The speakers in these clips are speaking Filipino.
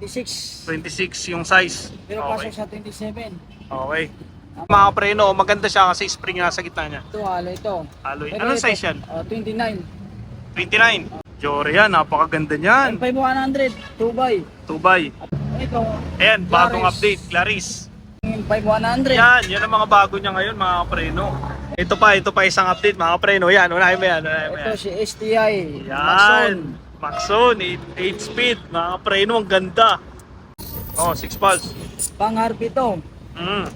26. 26 yung size. Pero Okay. pasok sa 27. Okay. Mga preno, maganda siya kasi spring nga sa gitna niya. Ito, alloy ito. Alloy. Pero Anong ito, size yan? 29. 29. Jore yan, napakaganda niyan. M5100, 2x. 2x. Ito, Ayan, bagong Claris. update, Claris. M5100. Yan ang mga bago niya ngayon mga preno. Ito pa isang update mga preno. Yan, unahin mo yan. Ito si STI. Yan. Maxon, 8 speed. Mga preno, ang ganda. Oh, 6 pulse. Pang-harp ito. Mm.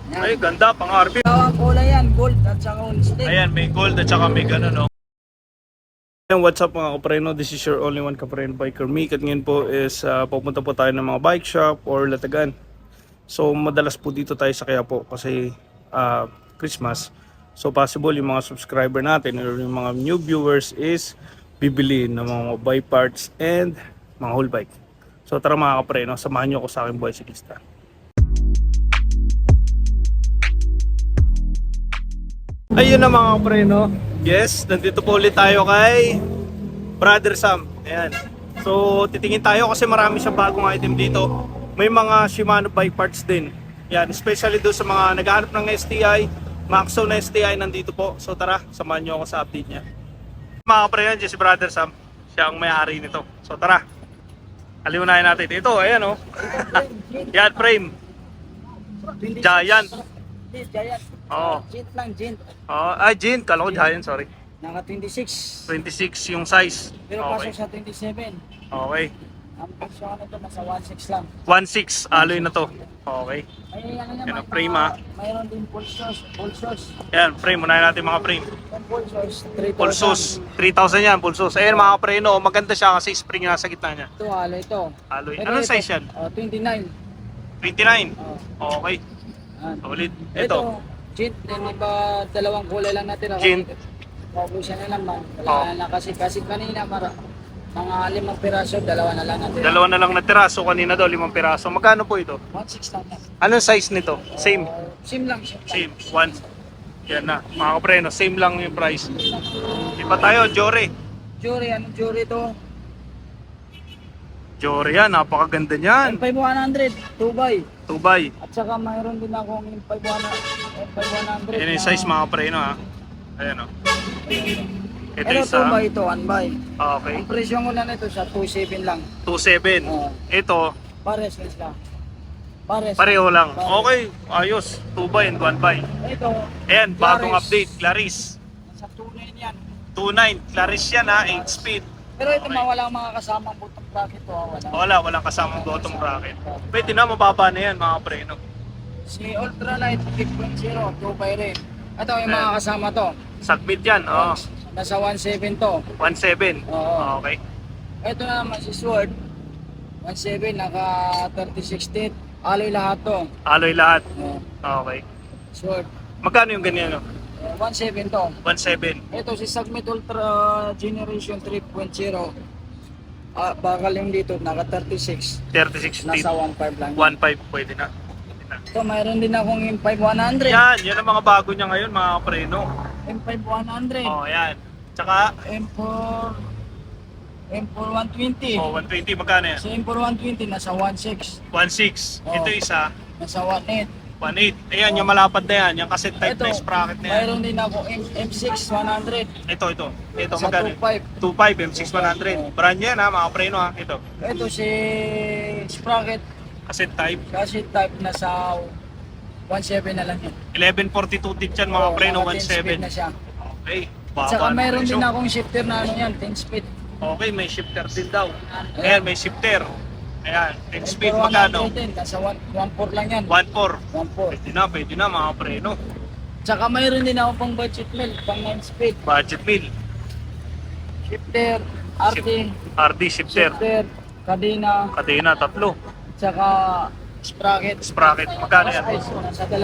Yan. Ay, ganda, pang RP. Ang kulay yan, gold at saka on-stick. Ayan, may gold at saka may gano'n, no? Ayan, what's up mga kapreno? This is your only one kapreno biker Mick. At ngayon po is pupunta po tayo ng mga bike shop or latagan. So, madalas po dito tayo sa Quiapo kasi Christmas. So, possible yung mga subscriber natin or yung mga new viewers is bibili ng mga bike parts and mga whole bike. So, tara mga kapreno, samahan nyo ako sa aking buhay siklista. Ayun na mga kapreno. Yes, nandito po ulit tayo kay Brother Sam. Ayan. So, titingin tayo kasi marami siyang bagong item dito. May mga Shimano bike parts din. Yan, especially doon sa mga naghahanap ng STI, Maxon na STI nandito po. So tara, samahan nyo ako sa update niya. Mga kapreno, dyan si Brother Sam. Siya ang may-ari nito. So tara, alimunahin natin. Ito, ayan o. Yan, frame. Giant. Giant. Oo. Gint lang, gint. Giant. Kala ko Giant, sorry. Naka 26. 26 yung size. Pero pasok Okay. sa 27. Okay. Ang presyo nito nasa 16 lang. 1.6 alloy na to. Okay. Ay, ano Yan naman, ang frame, ha? mayroon din pulsos. Pulsos. Yan, frame. Unahin natin mga frame. Yung pulsos, 3,000. Pulsos. 3,000 yan, pulsos. Ayan mga preno, maganda siya kasi spring nga sa gitna niya. Ito, alloy ito. Alloy. Pero Anong ito, size yan? 29. 29. Oh, Okay. yan. Ulit. Ito, Ito. gint. Yung iba, dalawang kulay lang natin. Gint. Paubusan na naman. Oh. Wala na kasi kanina, mga 5 piraso, dalawa na lang natin. Dalawa na lang na tiraso. Kanina daw, 5 piraso. Magkano po ito? 1.6 lang yan. Anong size nito? Same. Same lang siya. Same. 1. Yan na. Mga kapreno, same lang yung price. Iba tayo, Jore. Jury, anong jury ito? Jore yan, napakaganda niyan. M5100, 2x. 2x. At saka mayroon din akong M5100. Yan yung size mga kapreno ha. Ayan o. Ito Pero isa. 2x ito, 1x. Okay. Ang presyo ko na nito sa 2.7 lang. 2.7. Oo. Ito, Pares na sila. Pares. pareho lang. Pares. Okay, ayos. 2x and 1x. Ito, Ayan, bagong Claris. update. Claris. nasa 2.9 yan. 2.9. Claris yan ha, 8 speed. Pero ito Okay. mawala ang mga kasamang butong bracket to. Wala. Walang kasamang bottom bracket. Pwede na, mababa na yan mga preno. Si Ultralight 3.0, 2x rin. Ito yung mga Ayan. kasama to. Submit yan, oh. Nasa 1.7 to. 1.7. Oo. Okay. Ito naman si Sword. 1.7, naka 36 teeth. Alloy lahat to. Alloy lahat. Oo. Okay. Sword. Magkano yung ganyan, no? 1.7 to. 1.7. Ito si Submit Ultra Generation 3.0. Bakal yung dito, naka 36. 36 teeth. Nasa 1.5 lang. 1.5 pwede na. Ito, mayroon din akong M5100. Yan ang mga bago niya ngayon mga preno. M5100. Oh, yan. Tsaka, M4 120. oh, 120. Magkano yan? Sa M4 120, nasa 1.6. 1.6. Oh. Ito isa, Nasa 1.8. 1.8. Ayan, yung malapad na yan. Yung cassette type Ito, na sprocket na yan. mayroon din ako M6 100. Ito. Ito, Sa magkano? 2.5. 2.5, M6 100. Brand yan ha, mga preno ha. Ito, Ito si Sprocket cassette type. kasi type na sa 1.7 na lang yun. 1142 teeth yan mga preno, naka 10 speed 1.7. na siya. Okay. At saka ang mayroon presyo. din akong shifter na ano yan, 10 speed. Okay, may shifter din daw. Ayan, may shifter. Ayan, 10 speed M4 magkano? 100 din, nasa 1.4 lang yan. 1.4. 1.4. Pwede na mga preno. Tsaka mayroon din ako pang budget mill, pang 9 speed. Budget meal. Shifter, RT, RD shifter. shifter, kadena, Kadena, tatlo. tsaka sprocket. Sprocket, magkano yan? Size, nasa 2,000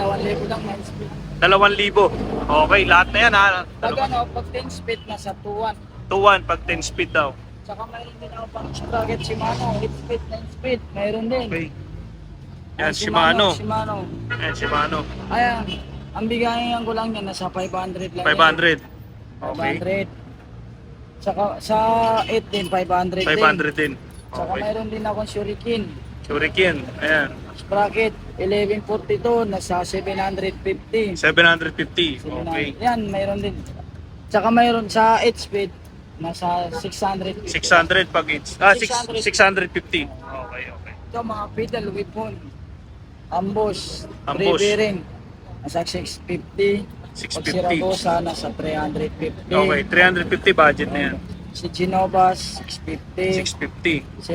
lang 9 speed. 2,000. Okay, lahat na yan ha. Pag ano, pag 10 speed, nasa 2.1. 2.1 pag 10 speed daw. Tsaka mayroon din ako pang sprocket Shimano, 8 speed, 9 speed, mayroon din. Okay. Yan, Ang Shimano. Shimano. Yan, Shimano. Ayan, ang bigayan ko lang yan, nasa 500 lang. 500. Yan. Okay. 500. Tsaka sa 8 din, 500 din. 500 din. Saka Okay. mayroon din akong Shuriken. Shuriken. Ayan. Sprocket 1142 nasa 750. 750. Okay. Yan, mayroon din. Saka mayroon sa 8 speed nasa 650. 600 pag each. 600. 650. Okay, okay. Ito mga pedal weapon. Ambush, Ambush. bearing nasa 650. Pag 650. Siragosa nasa 350. Okay, 350 budget na yan. Si Genovas 650. 650. Si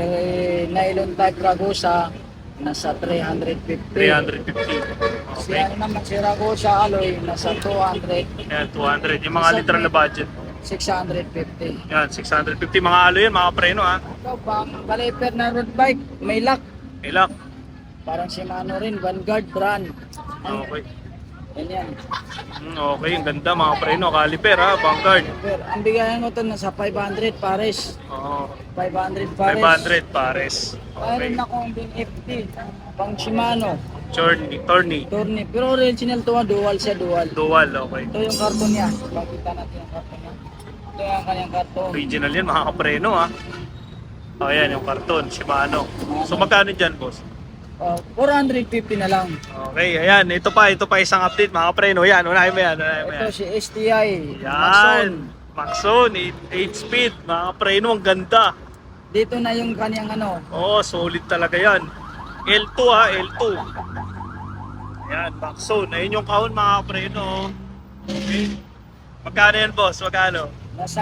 nylon type Ragosa nasa 350. 350. Si Okay. ano naman si Ragosa alloy nasa 200. Yan, 200. Yung mga literal na budget. 650. Yan, 650. Mga alo yan, mga preno ha. Ito pang caliper na road bike, may lock. Ilak. Parang si Mano rin, Vanguard brand. Okay. Ganyan. Okay, ang ganda mga preno. Caliper ha, Vanguard. Pero ang bigayan ko to nasa 500 pares. Oo. 500 pares. 500 pares. Okay. Mayroon akong Bing FT, pang Shimano, Tourney. Tourney. Pero original to, dual siya, dual. Dual, okay. Ito yung karton niya. Pakita natin yung karton niya. Ito yung kanyang karton. Original yan, mga kapreno ha. O yan, yung karton, Shimano. So magkano dyan, boss? 450 na lang. Okay, ayan, ito pa isang update mga kapreno. Yan, unahin mo yan, unahin mo Ito yan. si STI. Yan, Maxon, 8 speed, mga kapreno, ang ganda. Dito na yung kanyang ano. Oo, solid talaga yan. L2 ha, L2. Yan, Maxon, ayun yung kahon mga kapreno. Okay. Magkano yan, boss? Magkano? Nasa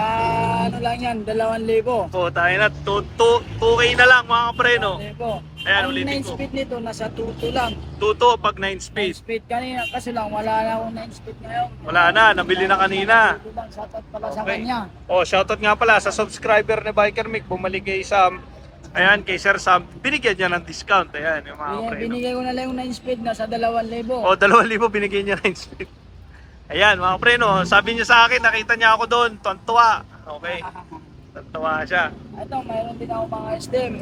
ano lang yan, 2,000. Po, tayo na, 2K na lang mga kapreno. 2,000. Ayan, Ang ulitin 9 ko. speed nito, nasa 2 lang. 2 pag 9 9 speed. speed kanina, kasi lang wala na akong 9 speed ngayon. Wala na, nabili na kanina. 2 lang, shoutout pala sa Okay. kanya. Oh, shoutout nga pala sa subscriber ni Biker Mick, bumalik kay Sam. Ayan, kay Sir Sam, binigyan niya ng discount. Ayan, yung mga preno. Binigay ko na lang yung 9 speed, nasa 2,000. Oh, 2,000 binigyan niya 9 speed. Ayan, mga preno, sabi niya sa akin, nakita niya ako doon, tuwa. Okay, tuwa siya. Ito, mayroon din ako mga stem.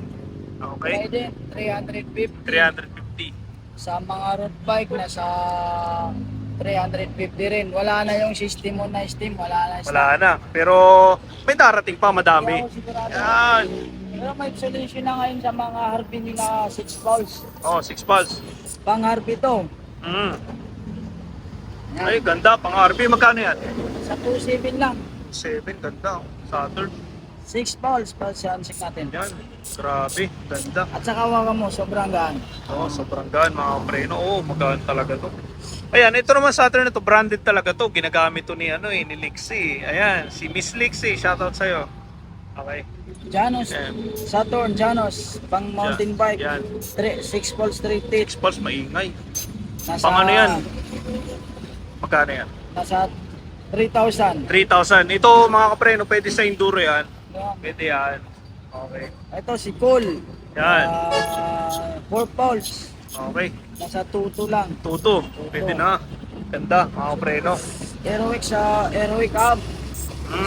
Okay, Trident, 350. 350. Sa mga road bike, nasa 350 rin. Wala na yung system mo na steam, wala na. Wala na, pero may darating pa, madami. Hindi ako sigurado. Yan. Pero may solution na ngayon sa mga Harpy na 6 volts. Oh, 6 pulse. Pang Harpy to. Mm. Yan. Ay, ganda, pang RB, magkano yan? Sa 2.7 lang. 7, ganda. Saturn. 6 volts pa sa ansik natin. Yan, grabe, ganda. At saka hawakan mo, sobrang gaan. Oo, sobrang gaan mga preno. Oo, magaan talaga to. Ayan, ito naman Saturn na to, branded talaga to. Ginagamit to ni ni Lixie. Ayan, si Miss Lixie, shoutout sa'yo. Okay. Janos, Yan. Saturn, Janos, pang mountain bike. Yan. 6 volts straight tip. 6 pulse, maingay. Nasa, Pang ano yan? Magkano yan? Nasa 3,000. 3,000. Ito mga kapreno, pwede sa enduro yan. Yan. Pwede yan. Okay. Ito si Cole. Yan. 4 volts. Okay. Nasa 2 lang. Tuto. Pwede na. Ganda, mga kapreno. Aerowick sa Aerowick Hub.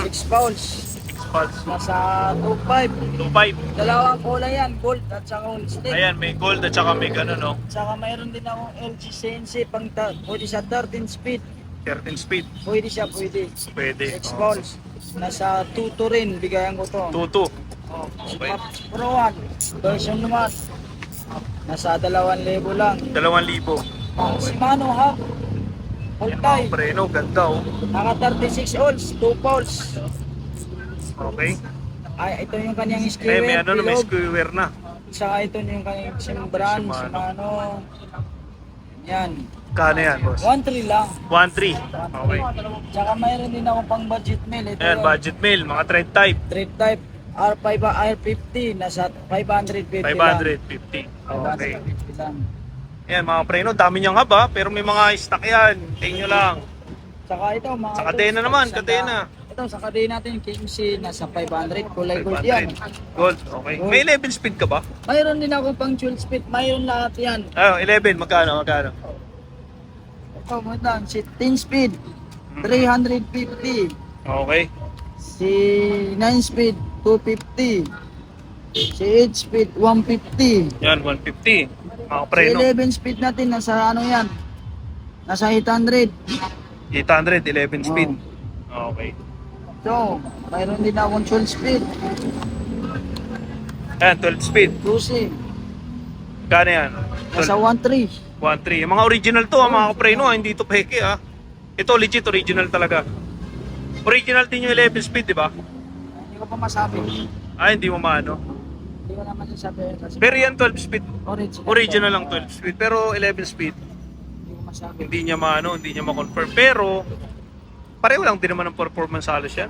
6 volts. 6 pulse. Nasa 2.5. 2.5. Dalawang kulay yan, gold at saka stick. Ayan, may gold at saka may gano, no? Saka mayroon din akong LG CNC pang pwede sa 13 speed. 13 speed. Pwede siya, pwede. Pwede. 6 volts. Nasa 2 rin, bigayan ko to. Tuto. Okay. Pro 1, version 1. Nasa 2,000 lang. 2,000. Ang Shimano Hub. Full Yan, mga type. preno, ganda, oh. Naka 36 volts, 2 volts. Okay. Ay, ito yung kanyang Eh, skewer. may ano na, may bilog. skewer na. Saka ito yung kanyang Simbran, Shimano. Shimano. Yan. Kano yan, boss? 1.3 lang. 1.3. Okay. Tsaka mayroon din ako pang budget meal. Ito Ayan, yung budget mail, mga trend type. trade type R5 R50 nasa 550 lang. 550. Okay. 550 lang. Ayan, mga preno, dami niyang haba, pero may mga stock yan. Tingin nyo lang. Saka ito mga Sa kadena naman, sa- kadena. Ito sa kadena natin KMC nasa 500 kulay gold yan. 500. Gold, okay. May 11 speed ka ba? Mayroon din ako pang 12 speed, mayroon lahat yan. Ah, 11, magkano? Ito mo lang, si 10 speed 350. Okay. Si 9 speed 250. Si 8 speed 150. Yan, 150. Mga Si preno. 11 speed natin nasa ano yan? Nasa 800. 800, 11 speed. Okay. So, mayroon din akong 12 speed. Ayan, 12 speed. cruising. Kano yan? Nasa 1.3. 1.3. Yung mga original to, mga kapreno, hindi to peke Ito legit, original talaga. Original din yung 11 speed, di ba? Hindi ko pa masabi. Hindi mo maano. Hindi ko naman sasabi. Kasi Pero yan 12 speed. original. Original lang 12 speed. Pero 11 speed, Hindi ko masabi. hindi niya maano, hindi niya ma-confirm. Pero, pareho lang din naman ang performance halos yan.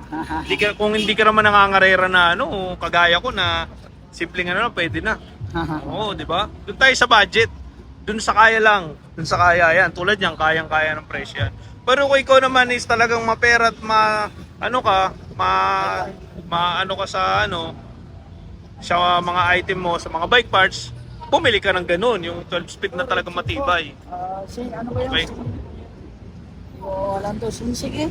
Kung hindi ka naman nangangarera na kagaya ko na simpleng lang, pwede na. Oo, di ba? Doon tayo sa budget. Doon sa kaya lang. Doon sa kaya yan. Tulad yan, kayang-kaya ng presyo yan. Pero kung ikaw naman is talagang mapera at ano ka sa mga item mo, sa mga bike parts, bumili ka ng ganun, yung 12 speed na talagang matibay. Ano ba yung Okay. Alam to, sinsig eh.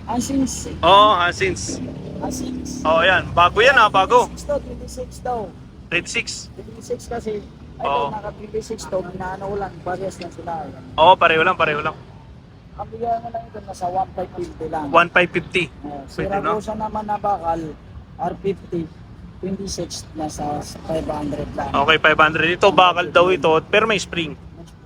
Ang sinsig. Oo, since. Ang sinsig. Yan. Bago yan bago. 26 daw. 36. 26 kasi. Ay, Oo. naka 26 daw. Inaano ko lang. Parehas lang sila. Pareho lang. Ang bigyan mo lang ito, nasa 1,550 lang. 1,550. Si Pwede, no? Ragusa naman na bakal, R50, 26, nasa 500 lang. Okay, 500. Ito, bakal daw ito, pero may spring.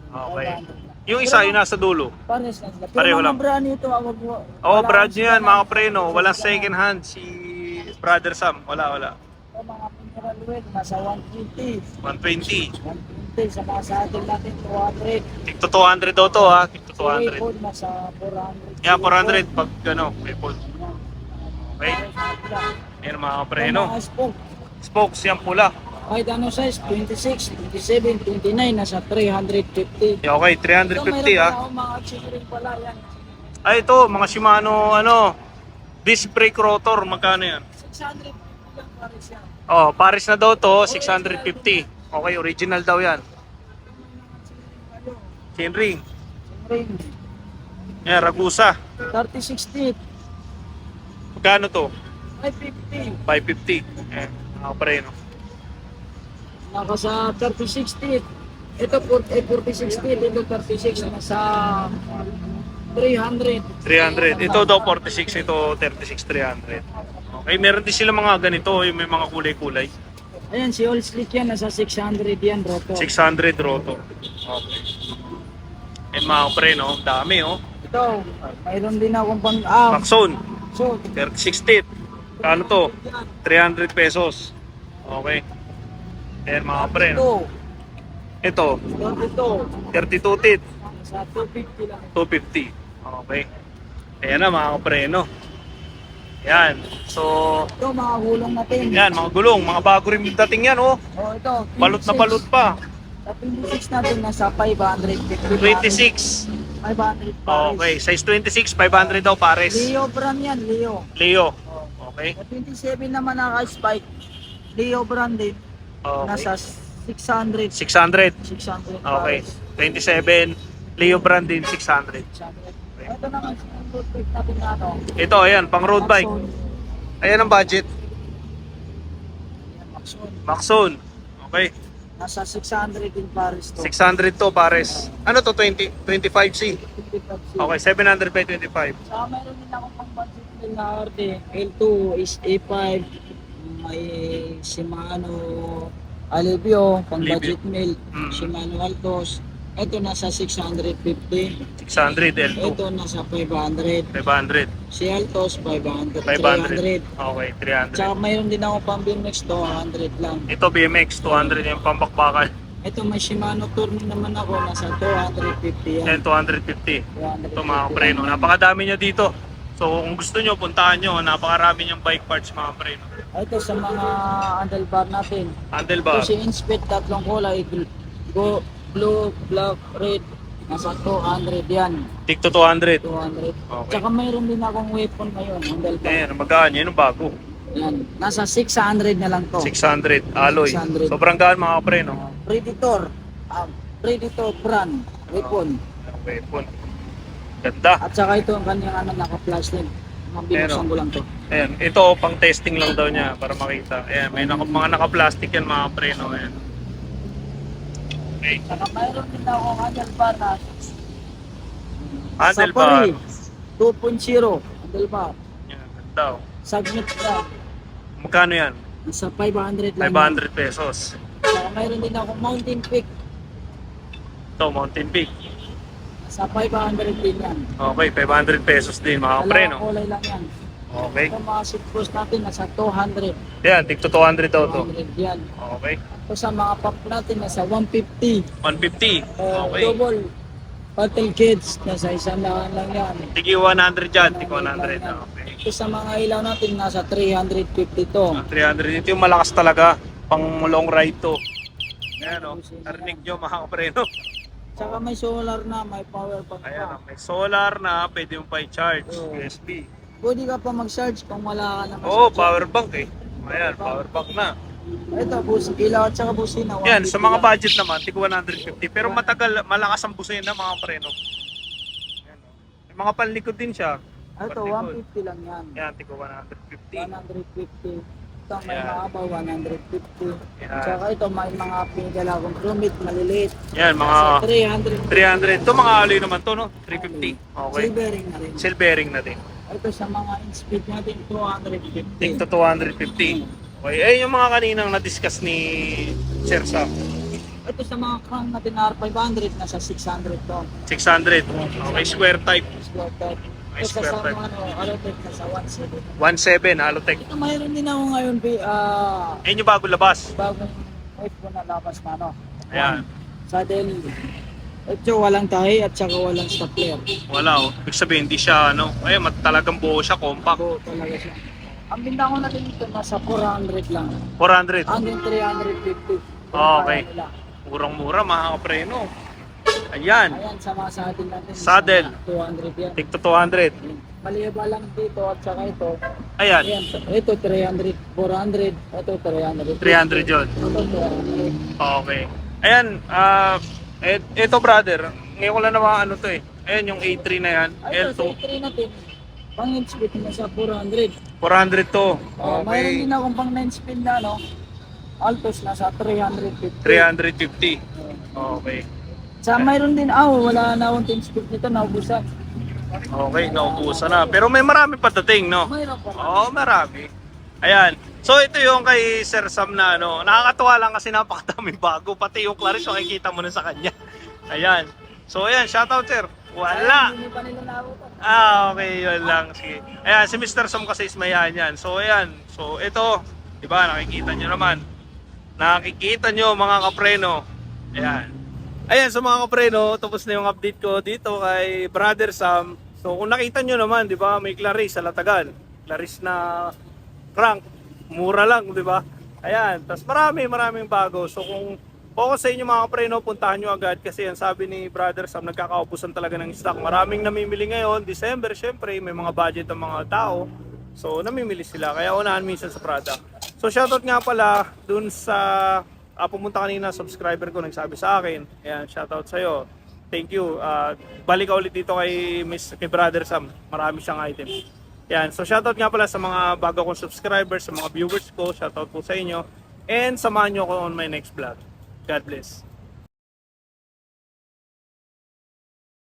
Okay. 500 lang. Yung isa, yung nasa dulo. Parehas lang sila. Pero Pareho mga lang. brand nito, awag mo. Brand nyo yan, mga preno. Walang second hand. Si Brother Sam, wala. O mga mineral oil, nasa 120. 120. 120, sa mga sa atin natin, 200. Tigto 200 daw to, Tigto 200. Food, nasa 400. Yan, 400 pag may fold. Okay. Parehas na sila. Yan mga Yung preno. mga spoke, Spokes, yan pula. kahit ano size, 26, 27, 29, nasa 350. Okay, Ito, 350 mayroon pala akong mga children pala yan. Ito, mga Shimano, disc brake rotor, magkano yan? 650 lang pares yan. Pares na daw to, 650. Okay, original daw yan. Chainring. Ring, Yan, Ragusa. 3060, Magkano to? 550. 550. Mga preno. Naka sa 3060. Ito 4060, ito 36 nasa 300. 300. Ito daw 46, ito 36, 300. Okay, meron din sila mga ganito, yung may mga kulay-kulay. Ayan, si All Slick yan, nasa 600 yan, roto. 600 roto. Okay. And mga preno, dami Ito, mayroon din akong pang Maxon, so, 36 teeth. Kano to? 300 pesos. Okay. Ayan mga preno. ito, Ito, ito, 32 teeth. sa 250 lang. 250. Okay. Ayan na mga preno. Yan. So, Ito, mga gulong natin. yan, mga gulong, mga bago rin dating yan Ito, Balot na balot pa. Sa 26 natin, nasa 550. 26. 500 pares. Okay, size 26, 500 daw pares. Leo brand yan, Leo. Leo. Oh. Okay. Sa 27 naman naka-spike. Leo brand din. Okay. Nasa 600. 600. 600 Okay. pares. 27. Leo brand din 600. 600. Ito naman sa road bike natin na ano. Ito, ayan, pang road bike. Maxon. Ayan ang budget. Ayan, Maxon. Maxon. Okay. Nasa 600 din pares to. 600 to pares. Ano to, 25C? 55C. Okay, 700 by 25. Saka meron din ako pang budget din na arte. L2 is A5. May Shimano Alivio, pang Alivio. budget mill. Mm. Shimano Altos. Ito nasa 650. 600 L2. Ito nasa 500. 500. Si Altos 500. 500. 300. Okay, Tsaka 300. mayroon din ako pang BMX 200 lang. Ito BMX, 200 yung pambakbakan. Ito may Shimano Tourney naman ako, nasa 250 yan. And 250. 250 Ito mga preno. Napakadami niya dito. So kung gusto nyo, puntahan nyo. Napakarami niyang bike parts mga preno. Ito sa mga handlebar natin. Handlebar. Ito si Inspect, tatlong kulay. Blue, black, red. Nasa 200 yan. Tigto 200. 200. Okay. Tsaka mayroon din akong weapon ngayon, handlebar. Ayan, magaan. Yan ang bago. Yan. Nasa 600 na lang to. 600 alloy. 600. Sobrang gaan mga preno. Predator. Predator brand. Weapon. Weapon. Ganda. At saka ito ang kanyang naka-plastic. Binuksan ko lang to. Ayan, ito pang testing lang daw niya para makita. Ayan, may mga naka-plastic yan mga preno. Ayan. Okay. Saka mayroon din ako handlebar na Handlebar. Safari 2.0 handlebar. Yan, ganda. Submit na. Magkano yan? Nasa 500 lang. 500 pesos. Saka mayroon din ako Mountain Peak. Ito, Mountain Peak. Nasa 500 din yan. Okay, 500 pesos din mga kapre, Dalawang no? kulay lang yan. Okay. Ito mga seat post natin nasa 200. Yan, tigto 200 daw to. 200 yan. Okay. Ito sa mga pump natin nasa 150. 150. Okay. Double. Paddle kids nasa 100 lang yan. Tigi 100 dyan, tigi 100. Okay. Ito sa mga ilaw natin nasa 350 to. 300. Ito yung malakas talaga. Pang long ride to. Ayan, o. Narinig nyo mga kapre, no? Tsaka may solar na, may power bank Ayan, pa. may solar na, pwede yung pa i-charge. Oo. USB. Pwede ka pa mag-charge kung wala ka naman. Oo, sa power bank eh. Ayan, power bank na. Ito, ilaw at saka busina. Yan, sa 150 mga lang. budget naman, tig 150. Pero matagal, malakas ang busina mga preno. Yan, oh. May mga panlikod din siya. Ito, 150 lang yan. Yan, tig 150. 150. Ito, may Ayan. mga ba, 150. Yan. Tsaka ito, may mga pinagalagang plumit, maliliit. Yan, mga Sa 300. 300. Ito mga alloy naman to, no? 350. Okay. Silvering na rin. Silvering na din. Ito sa mga in-speed natin, 250. Tig to 250. Okay, ayun yung mga kaninang na-discuss ni Sir Sam. Ito sa mga crank natin na R500, nasa 600 to. 600. Okay, square type. Square type. May Ito square sa type. mga Alotech, nasa 170. 1.7, Halotech. Ito mayroon din ako ngayon, Ayun yung bago labas. bagong iPhone na labas na ano. Ayan. Saddle. Ito walang tahi at saka walang stapler. Wala, oh. Ibig sabihin, hindi siya, ano, ay, talagang buo siya, compact. Bago talaga siya. Ang binta ko natin dito nasa 400 lang. 400. Hanggang 350. Okay. Kaya nila. Murang-mura, mga kapreno. Ayan, Ayan, sa mga saddle natin. Saddle. 200 yan. tig to 200. Maliba lang dito at saka ito. Ayan, Ayan, ito 300, 400, ito 300. 300 yun. Ito 200. Okay. Ayan, ito brother, ngayon ko lang naman ano to eh. Ayan yung A3 na yan, Ay, ito L2. sa A3 natin. Pang 9 speed na sa 400. 400 to. Mayroon Okay. din akong pang 9 speed na ano. Altos nasa 350. 350. Okay. Sa mayroon din wala na akong 10 speed nito, naubusan. Okay, naubusan na. Pero may marami pa dating, no? Mayroon pa. Oo, marami. Ayan. So ito yung kay Sir Sam na ano, nakakatuwa lang kasi napakadaming bago. Pati yung Clarice, makikita mo na sa kanya. Ayan. So ayan, shoutout sir. Wala. Hindi pa nila naabutan. Okay, yun lang. Sige. Ayan, si Mr. Sam kasi is mayahan yan. So ayan. So ito, di ba, nakikita nyo naman. Nakikita nyo mga kapreno. Ayan. Ayan, so mga kapreno, tapos na yung update ko dito kay Brother Sam. So kung nakita nyo naman, di ba, may Clarice sa Latagan. Clarice na crank, mura lang, di ba? Ayan, tapos maraming bago. So kung focus sa inyo mga kapreno, puntahan nyo agad kasi yan sabi ni Brother Sam, nagkakaubusan talaga ng stock. Maraming namimili ngayon, December, syempre may mga budget ng mga tao. So namimili sila, kaya unahan minsan sa product. So shoutout nga pala dun sa pumunta kanina subscriber ko, nagsabi sa akin. Ayan, shoutout sa'yo. Thank you. Balik ka ulit dito kay Brother Sam. Marami siyang item. Yan. So shoutout nga pala sa mga bago kong subscribers, sa mga viewers ko. Shoutout po sa inyo. And samahan nyo ako on my next vlog. God bless.